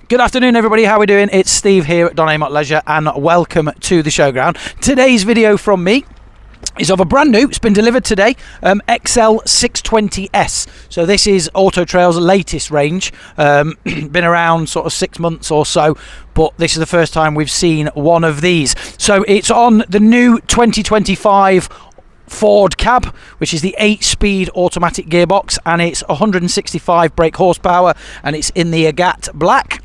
Good afternoon, everybody. How are we doing? It's Steve here at Don Amott Leisure, and welcome to the showground. Today's video from me is of a brand new, it's been delivered today, XL620S. So this is AutoTrail's latest range. Been around sort of 6 months or so, but this is the first time we've seen one of these. So it's on the new 2025 Ford cab, which is the 8-speed automatic gearbox, and it's 165 brake horsepower, and it's in the AGATE Black.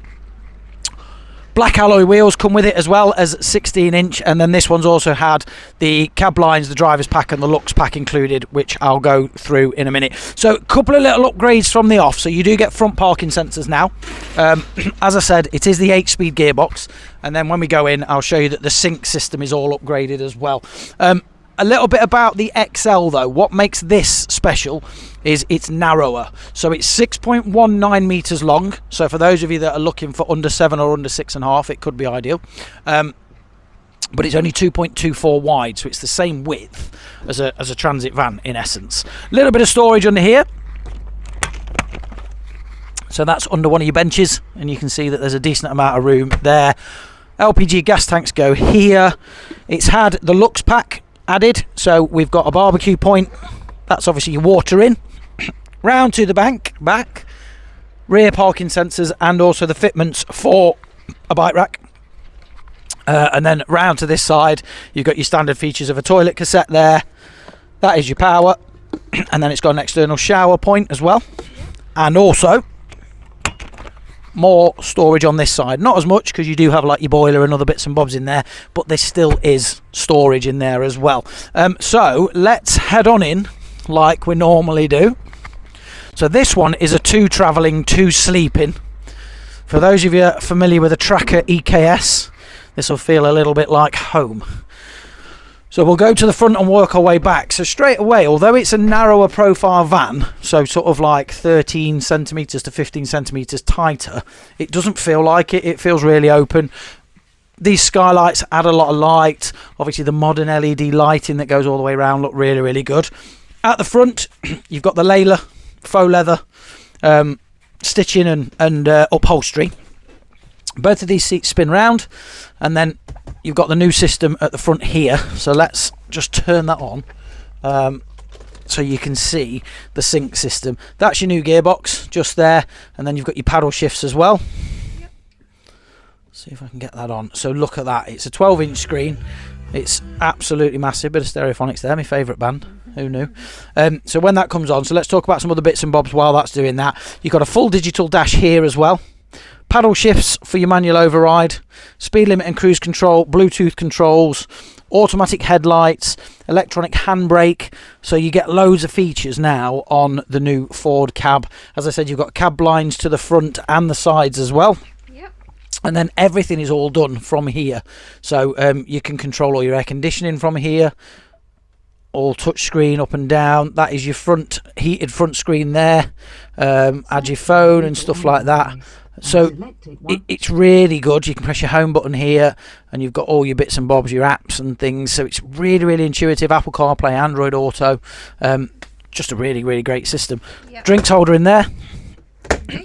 Black alloy wheels come with it, as well as 16-inch, and then this one's also had the cab lines, the driver's pack and the lux pack included, which I'll go through in a minute. So a couple of little upgrades from the off. So you do get front parking sensors now. As I said, it is the 8-speed gearbox, and then when we go in, I'll show you that the sync system is all upgraded as well. A little bit about the XL though. What makes this special is it's narrower. So it's 6.19 meters long. So for those of you that are looking for under 7 or under 6.5, it could be ideal. But it's only 2.24 wide, so it's the same width as a transit van in essence. A little bit of storage under here. So that's under one of your benches, and you can see that there's a decent amount of room there. LPG gas tanks go here. It's had the lux pack added, so we've got a barbecue point. That's obviously your water in. Round to the back, rear parking sensors, and also the fitments for a bike rack. And then round to this side, you've got your standard features of a toilet cassette there. That is your power, and then it's got an external shower point as well, and also more storage on this side. Not as much, because you do have like your boiler and other bits and bobs in there, but there still is storage in there as well. So let's head on in like we normally do. So this one is a 2 travelling, 2 sleeping. For those of you familiar with a Tracker EKS, this will feel a little bit like home. So we'll go to the front and work our way back. So straight away, although it's a narrower profile van, so sort of like 13 centimetres to 15 centimetres tighter, it doesn't feel like it. It feels really open. These skylights add a lot of light. Obviously the modern LED lighting that goes all the way around look really, really good. At the front, you've got the Layla faux leather stitching and upholstery. Both of these seats spin round, and then you've got the new system at the front here. So let's just turn that on, so you can see the sync system. That's your new gearbox just there, and then you've got your paddle shifts as well. Yep. See if I can get that on. So look at that, it's a 12-inch screen. It's absolutely massive. Bit of Stereophonics there, my favourite band. Who knew? So when that comes on, so let's talk about some other bits and bobs while that's doing that. You've got a full digital dash here as well. Paddle shifts for your manual override, speed limit and cruise control, Bluetooth controls, automatic headlights, electronic handbrake. So you get loads of features now on the new Ford cab. As I said, you've got cab blinds to the front and the sides as well. Yep. And then everything is all done from here. So you can control all your air conditioning from here. All touch screen up and down. That is your front heated front screen there. Add your phone and stuff like that. So it's really good. You can press your home button here, and you've got all your bits and bobs, your apps and things. So it's really, really intuitive. Apple CarPlay, Android Auto. Just a really, really great system. Yep. Drinks holder in there,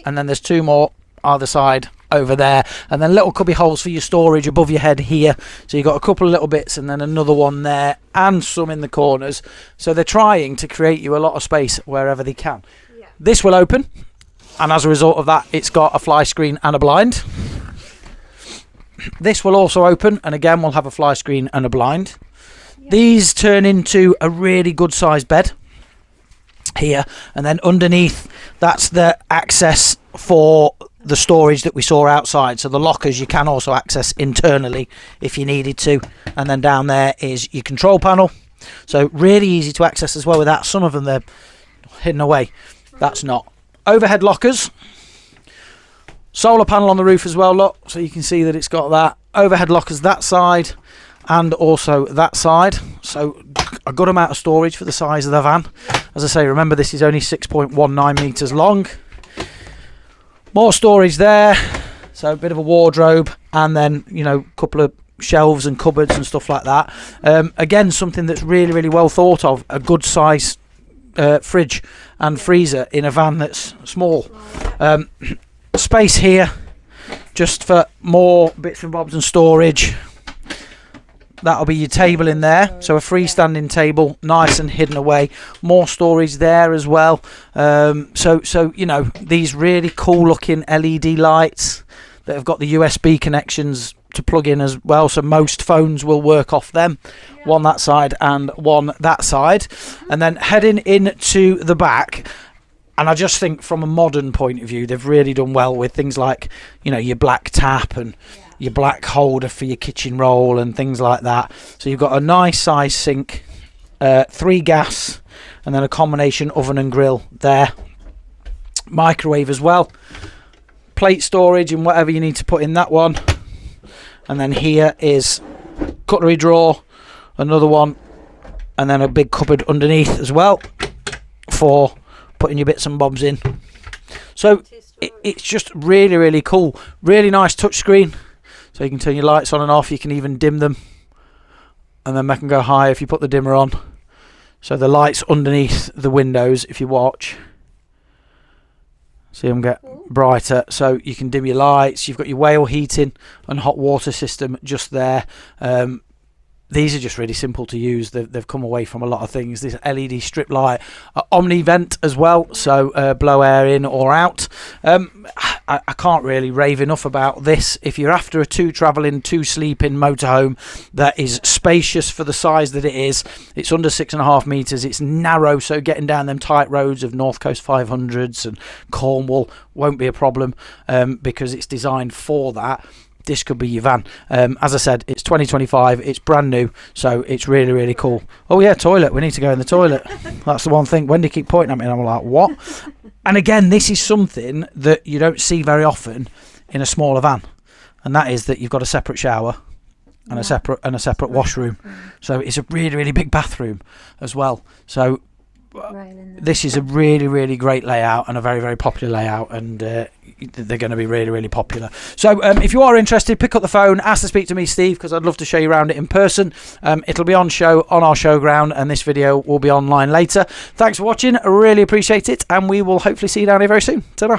and then there's 2 more either side over there, and then little cubby holes for your storage above your head here. So you've got a couple of little bits, and then another one there, and some in the corners. So they're trying to create you a lot of space wherever they can. Yeah. This will open, and as a result of that, it's got a fly screen and a blind. This will also open, and again we'll have a fly screen and a blind. Yeah. These turn into a really good sized bed here, and then underneath, that's the access for the storage that we saw outside. So the lockers you can also access internally if you needed to, and then down there is your control panel. So really easy to access as well with that. Some of them they're hidden away, that's not. Overhead lockers, solar panel on the roof as well, look, so you can see that it's got that. Overhead lockers that side and also that side, so a good amount of storage for the size of the van. As I say, remember this is only 6.19 meters long. More storage there, so a bit of a wardrobe, and then, you know, a couple of shelves and cupboards and stuff like that. Again, something that's really, really well thought of, a good size fridge and freezer in a van that's small. Space here just for more bits and bobs and storage. That'll be your table in there, so a freestanding table, nice and hidden away. More storage there as well. So you know, these really cool looking LED lights that have got the USB connections to plug in as well, so most phones will work off them. One that side and one that side. And then heading into the back, and I just think from a modern point of view, they've really done well with things like, you know, your black tap and your black holder for your kitchen roll and things like that. So you've got a nice size sink, 3 gas, and then a combination oven and grill there. Microwave as well. Plate storage and whatever you need to put in that one. And then here is cutlery drawer, another one, and then a big cupboard underneath as well for putting your bits and bobs in. So it's just really, really cool. Really nice touchscreen. So you can turn your lights on and off. You can even dim them. And then they can go high if you put the dimmer on. So the lights underneath the windows, if you watch, see them get brighter. So you can dim your lights. You've got your whale heating and hot water system just there. These are just really simple to use. They've come away from a lot of things. This LED strip light, omni vent as well, so blow air in or out. I can't really rave enough about this. If you're after a 2 travelling, 2 sleeping motorhome that is spacious for the size that it is, it's under 6.5 metres, it's narrow, so getting down them tight roads of North Coast 500s and Cornwall won't be a problem, because it's designed for that. This could be your van. As I said, it's 2025, it's brand new, so it's really, really cool. Oh yeah, toilet, we need to go in the toilet. That's the one thing. Wendy keep pointing at me and I'm like, what? And again, this is something that you don't see very often in a smaller van, and that is that you've got a separate shower and a separate washroom. So it's a really, really big bathroom as well. So this is a really, really great layout and a very, very popular layout, and they're going to be really, really popular. So if you are interested, pick up the phone, ask to speak to me, Steve, because I'd love to show you around it in person. It'll be on our showground, and this video will be online later. Thanks for watching, I really appreciate it, and we will hopefully see you down here very soon. Ta-da.